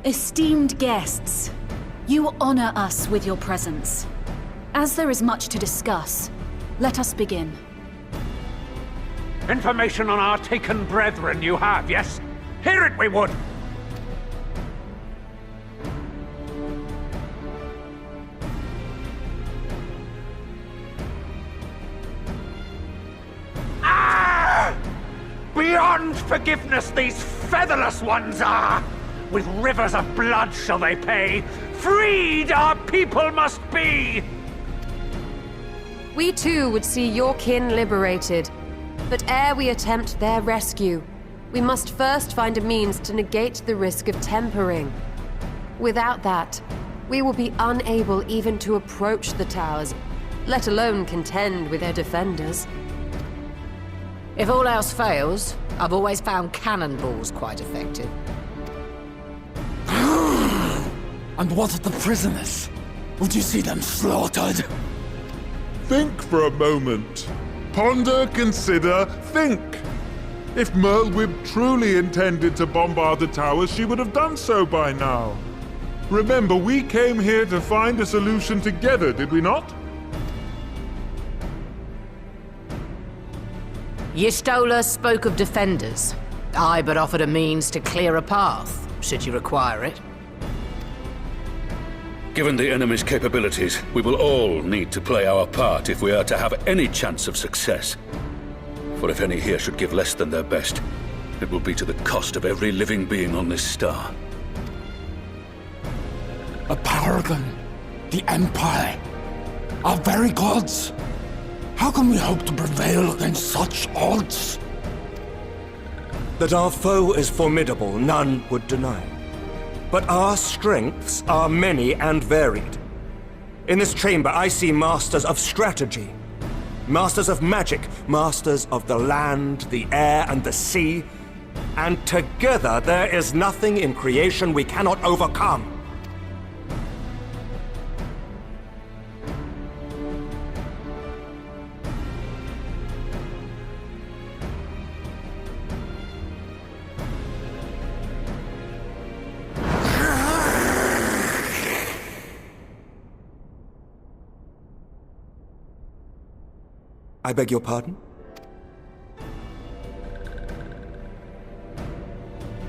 Esteemed guests, you honor us with your presence. As there is much to discuss, let us begin. Information on our taken brethren you have, yes? Hear it we would! Ah! Beyond forgiveness these featherless ones are! With rivers of blood shall they pay. Freed our people must be! We too would see your kin liberated. But ere we attempt their rescue, we must first find a means to negate the risk of tempering. Without that, we will be unable even to approach the towers, let alone contend with their defenders. If all else fails, I've always found cannonballs quite effective. And what of the prisoners? Would you see them slaughtered? Think for a moment. Ponder, consider, think. If Merlwyb truly intended to bombard the towers, she would have done so by now. Remember, we came here to find a solution together, did we not? Y'Stola spoke of defenders. I but offered a means to clear a path, should you require it. Given the enemy's capabilities, we will all need to play our part if we are to have any chance of success. For if any here should give less than their best, it will be to the cost of every living being on this star. A paragon, the Empire, our very gods. How can we hope to prevail against such odds? That our foe is formidable, none would deny. But our strengths are many and varied. In this chamber, I see masters of strategy, masters of magic, masters of the land, the air, and the sea. And together, there is nothing in creation we cannot overcome. I beg your pardon?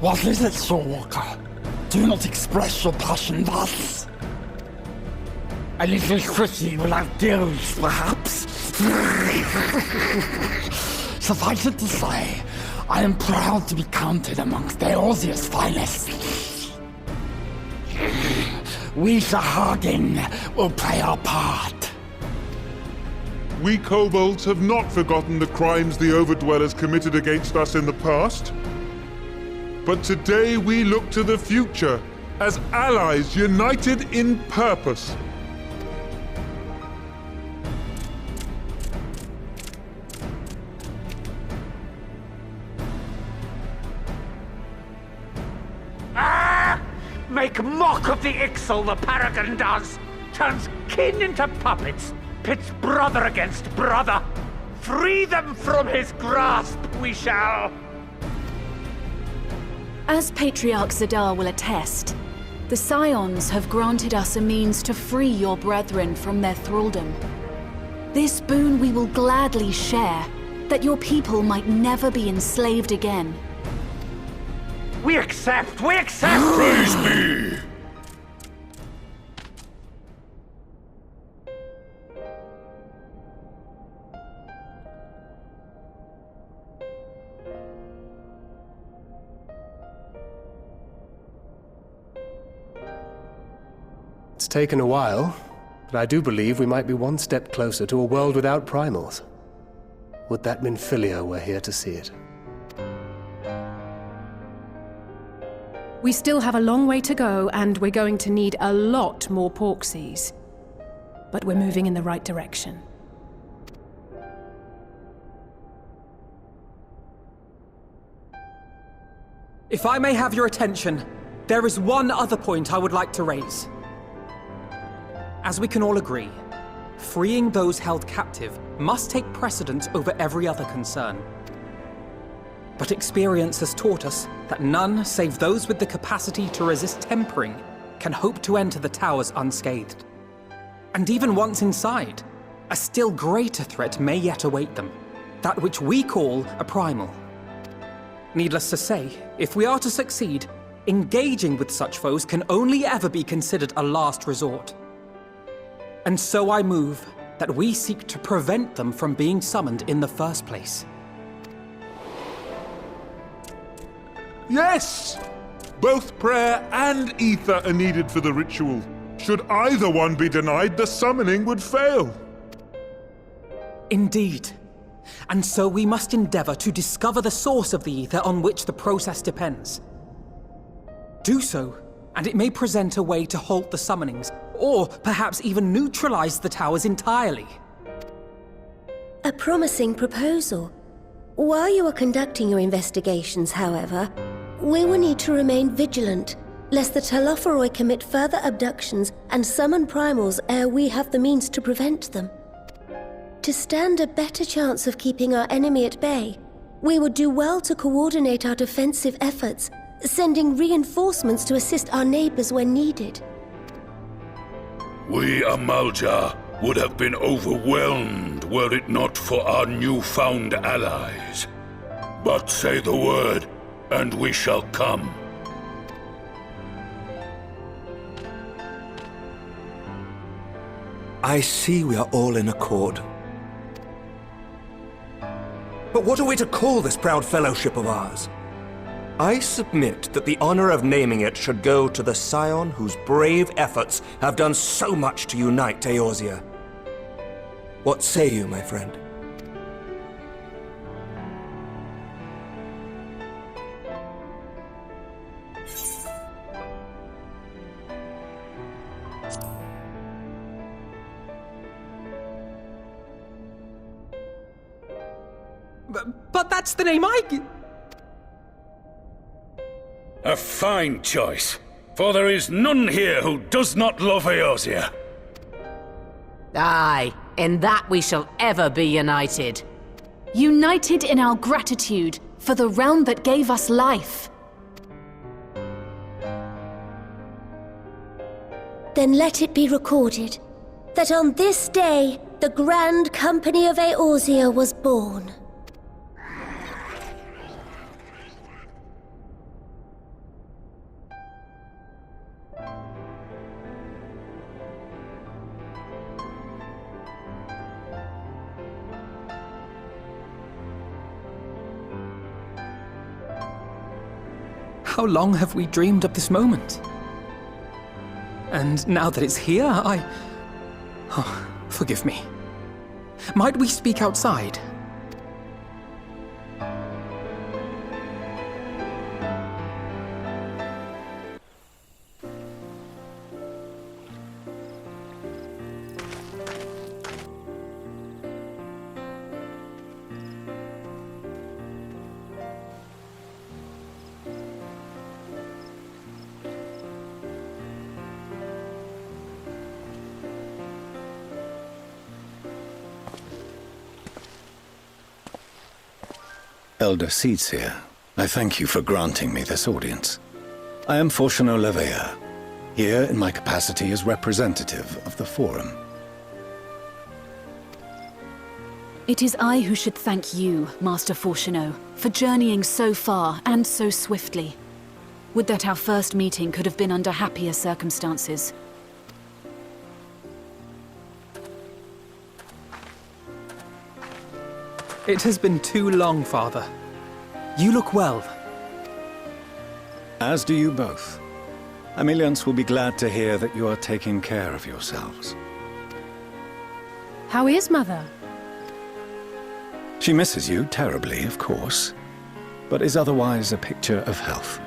What is it, Soulwalker? Do not express your passion thus. A little quickie will outdo, perhaps. Suffice it to say, I am proud to be counted amongst Eorzea's finest. We Sahagin will play our part. We kobolds have not forgotten the crimes the Overdwellers committed against us in the past. But today we look to the future, as allies united in purpose. Ah! Make mock of the Ixal, the Paragon does! Turns kin into puppets! Pits brother against brother! Free them from his grasp, we shall! As Patriarch Zadar will attest, the Scions have granted us a means to free your brethren from their thraldom. This boon we will gladly share, that your people might never be enslaved again. We accept! We accept! Praise me! It's taken a while, but I do believe we might be one step closer to a world without primals. Would that Minfilia were here to see it. We still have a long way to go, and we're going to need a lot more Porksies. But we're moving in the right direction. If I may have your attention, there is one other point I would like to raise. As we can all agree, freeing those held captive must take precedence over every other concern. But experience has taught us that none save those with the capacity to resist tempering can hope to enter the towers unscathed. And even once inside, a still greater threat may yet await them, that which we call a primal. Needless to say, if we are to succeed, engaging with such foes can only ever be considered a last resort. And so I move that we seek to prevent them from being summoned in the first place. Yes! Both prayer and ether are needed for the ritual. Should either one be denied, the summoning would fail. Indeed. And so we must endeavor to discover the source of the ether on which the process depends. Do so, and it may present a way to halt the summonings, or perhaps even neutralize the towers entirely. A promising proposal. While you are conducting your investigations, however, we will need to remain vigilant, lest the Telophoroi commit further abductions and summon primals ere we have the means to prevent them. To stand a better chance of keeping our enemy at bay, we would do well to coordinate our defensive efforts, sending reinforcements to assist our neighbors when needed. We Amalja would have been overwhelmed were it not for our newfound allies. But say the word, and we shall come. I see we are all in accord. But what are we to call this proud fellowship of ours? I submit that the honor of naming it should go to the scion whose brave efforts have done so much to unite Eorzea. What say you, my friend? But that's the name A fine choice, for there is none here who does not love Eorzea. Aye, in that we shall ever be united. United in our gratitude for the realm that gave us life. Then let it be recorded that on this day, the Grand Company of Eorzea was born. How long have we dreamed of this moment? And now that it's here, Oh, forgive me. Might we speak outside? Elder Seedseer, I thank you for granting me this audience. I am Fortuno Levea, here in my capacity as representative of the Forum. It is I who should thank you, Master Fortuno, for journeying so far and so swiftly. Would that our first meeting could have been under happier circumstances. It has been too long, Father. You look well. As do you both. Ameliance will be glad to hear that you are taking care of yourselves. How is Mother? She misses you terribly, of course, but is otherwise a picture of health.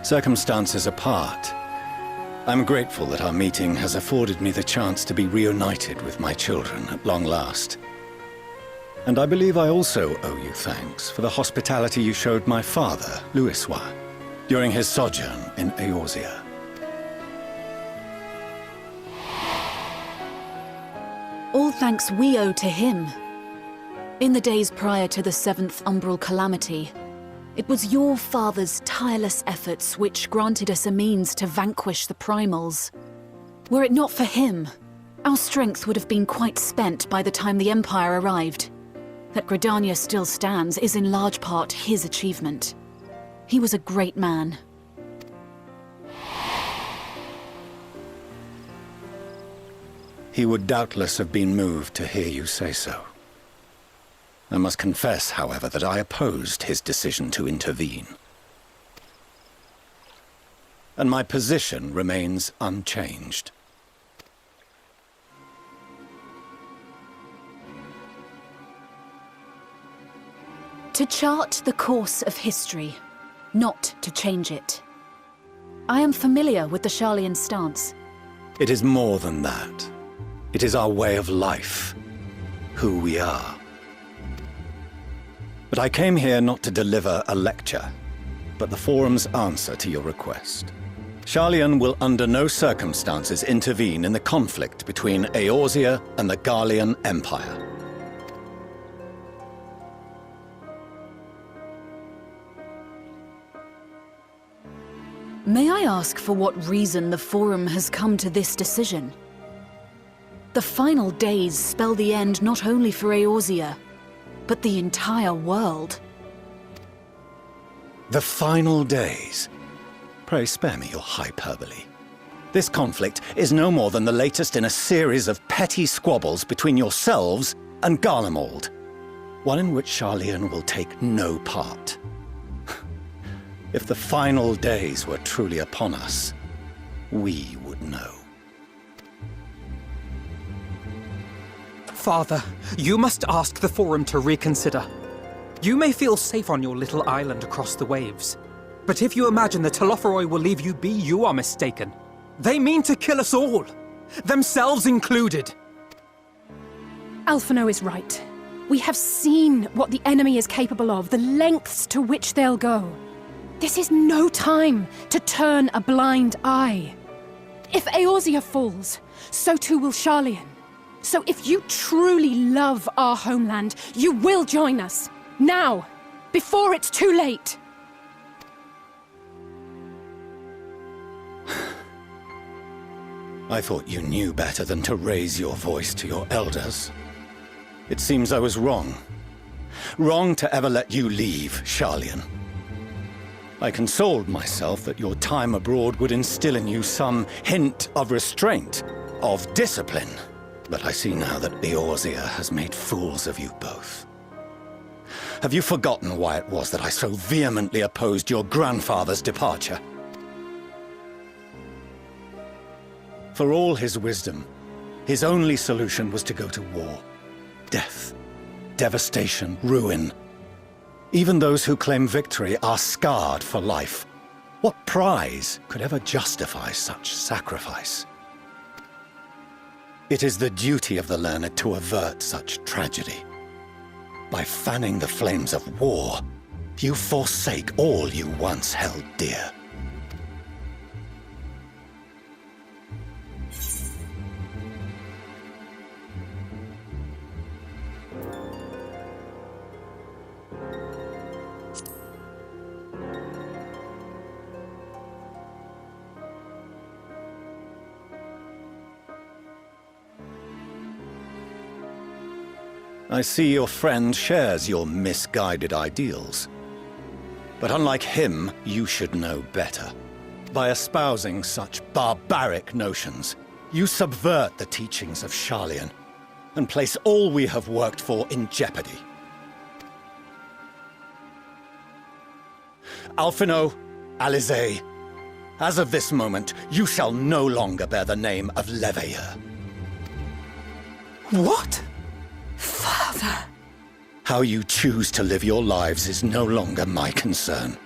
Circumstances apart, I'm grateful that our meeting has afforded me the chance to be reunited with my children at long last. And I believe I also owe you thanks for the hospitality you showed my father, Louisois, during his sojourn in Eorzea. All thanks we owe to him. In the days prior to the 7th Umbral Calamity, it was your father's tireless efforts which granted us a means to vanquish the Primals. Were it not for him, our strength would have been quite spent by the time the Empire arrived. That Gridania still stands is in large part his achievement. He was a great man. He would doubtless have been moved to hear you say so. I must confess, however, that I opposed his decision to intervene. And my position remains unchanged. To chart the course of history, not to change it. I am familiar with the Sharlayan stance. It is more than that. It is our way of life, who we are. But I came here not to deliver a lecture, but the Forum's answer to your request. Sharlayan will under no circumstances intervene in the conflict between Eorzea and the Garlean Empire. May I ask for what reason the Forum has come to this decision? The final days spell the end not only for Eorzea, but the entire world. The final days? Pray spare me your hyperbole. This conflict is no more than the latest in a series of petty squabbles between yourselves and Garlemald, one in which Sharlayan will take no part. If the final days were truly upon us, we would know. Father, you must ask the Forum to reconsider. You may feel safe on your little island across the waves, but if you imagine the Telophoroi will leave you be, you are mistaken. They mean to kill us all, themselves included. Alphino is right. We have seen what the enemy is capable of, the lengths to which they'll go. This is no time to turn a blind eye. If Eorzea falls, so too will Sharlayan. So if you truly love our homeland, you will join us. Now, before it's too late. I thought you knew better than to raise your voice to your elders. It seems I was wrong. Wrong to ever let you leave, Sharlayan. I consoled myself that your time abroad would instill in you some hint of restraint, of discipline. But I see now that Eorzea has made fools of you both. Have you forgotten why it was that I so vehemently opposed your grandfather's departure? For all his wisdom, his only solution was to go to war. Death, devastation, ruin. Even those who claim victory are scarred for life. What prize could ever justify such sacrifice? It is the duty of the learned to avert such tragedy. By fanning the flames of war, you forsake all you once held dear. I see your friend shares your misguided ideals. But unlike him, you should know better. By espousing such barbaric notions, you subvert the teachings of Sharlayan and place all we have worked for in jeopardy. Alphino, Alisaie, as of this moment, you shall no longer bear the name of Leveilleur. What? Father! How you choose to live your lives is no longer my concern.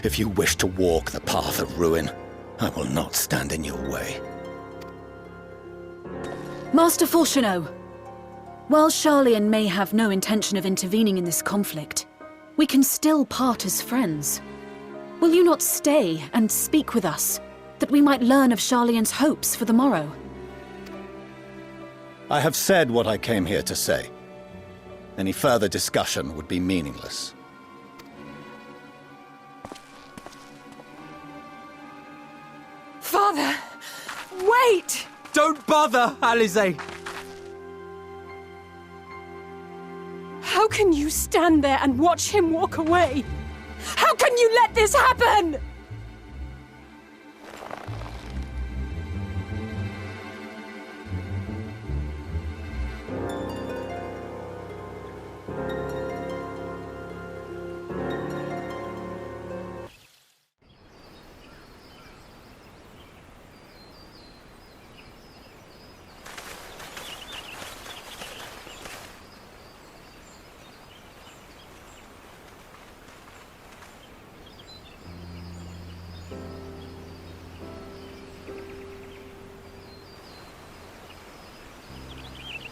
If you wish to walk the path of ruin, I will not stand in your way. Master Fulchino, While Sharlayan may have no intention of intervening in this conflict, we can still part as friends. Will you not stay and speak with us, that we might learn of Sharlayan's hopes for the morrow? I have said what I came here to say. Any further discussion would be meaningless. Father! Wait! Don't bother, Alize! How can you stand there and watch him walk away? How can you let this happen?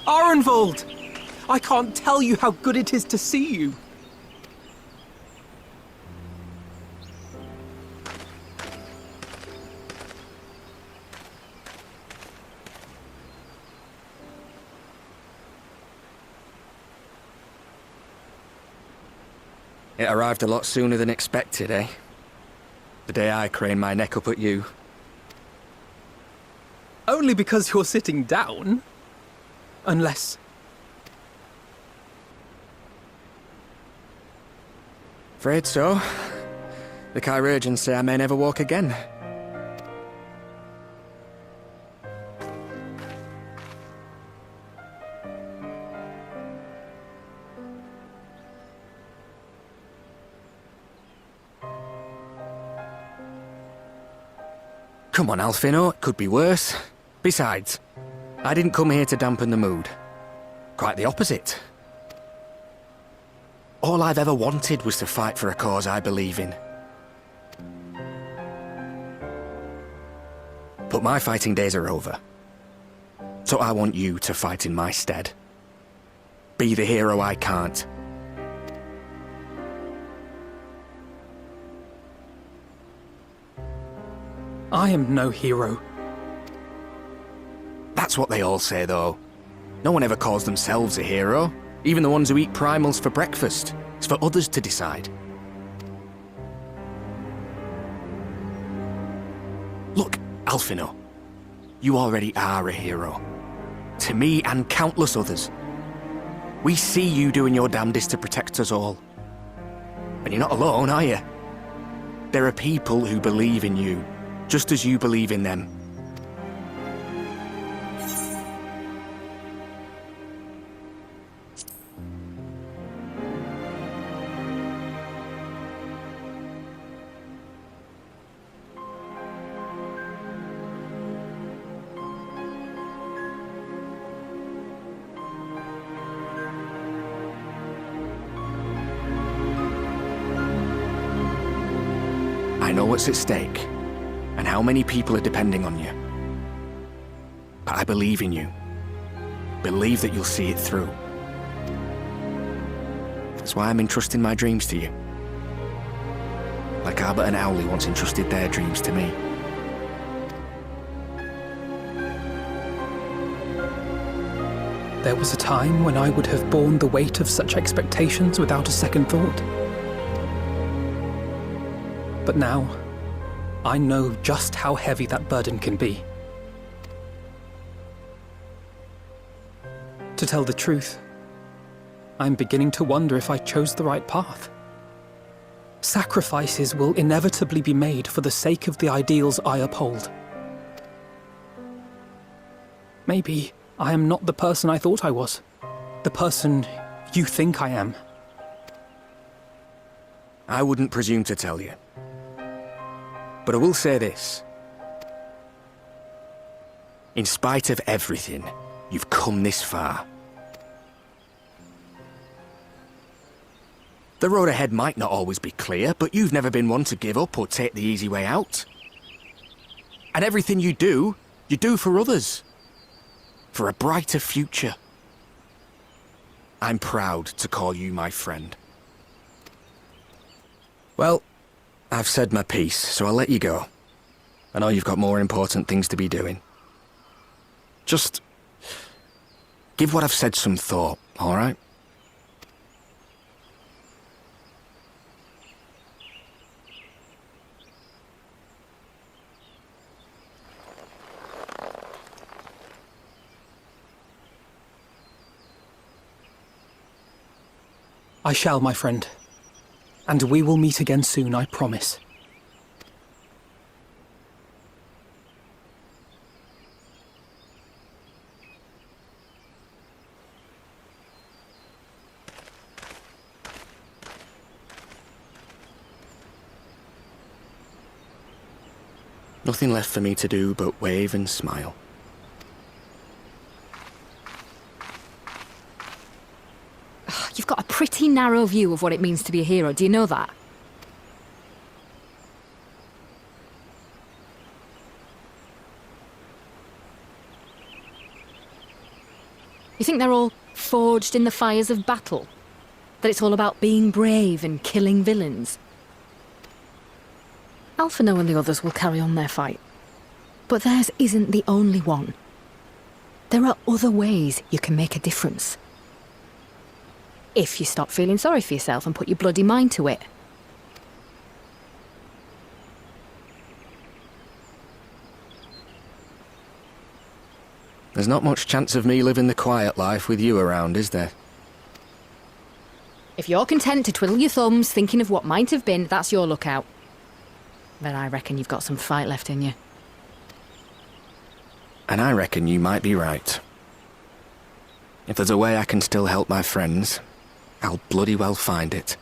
Arenvald! I can't tell you how good it is to see you. It arrived a lot sooner than expected, eh? The day I craned my neck up at you. Only because you're sitting down. Unless... Afraid so. The chirurgeons say I may never walk again. Come on, Alfino, it could be worse. Besides, I didn't come here to dampen the mood. Quite the opposite. All I've ever wanted was to fight for a cause I believe in. But my fighting days are over. So I want you to fight in my stead. Be the hero I can't. I am no hero. That's what they all say, though. No one ever calls themselves a hero. Even the ones who eat primals for breakfast. It's for others to decide. Look, Alfino. You already are a hero. To me and countless others. We see you doing your damnedest to protect us all. And you're not alone, are you? There are people who believe in you, just as you believe in them. I know what's at stake, and how many people are depending on you. But I believe in you. Believe that you'll see it through. That's why I'm entrusting my dreams to you. Like Albert and Owley once entrusted their dreams to me. There was a time when I would have borne the weight of such expectations without a second thought. But now, I know just how heavy that burden can be. To tell the truth, I'm beginning to wonder if I chose the right path. Sacrifices will inevitably be made for the sake of the ideals I uphold. Maybe I am not the person I thought I was. The person you think I am. I wouldn't presume to tell you. But I will say this. In spite of everything, you've come this far. The road ahead might not always be clear, but you've never been one to give up or take the easy way out. And everything you do for others. For a brighter future. I'm proud to call you my friend. Well, I've said my piece, so I'll let you go. I know you've got more important things to be doing. Just give what I've said some thought, all right? I shall, my friend. And we will meet again soon, I promise. Nothing left for me to do but wave and smile. You've got a pretty narrow view of what it means to be a hero, do you know that? You think they're all forged in the fires of battle? That it's all about being brave and killing villains? Alphino and the others will carry on their fight. But theirs isn't the only one. There are other ways you can make a difference. If you stop feeling sorry for yourself and put your bloody mind to it. There's not much chance of me living the quiet life with you around, is there? If you're content to twiddle your thumbs thinking of what might have been, that's your lookout. But I reckon you've got some fight left in you. And I reckon you might be right. If there's a way I can still help my friends, I'll bloody well find it.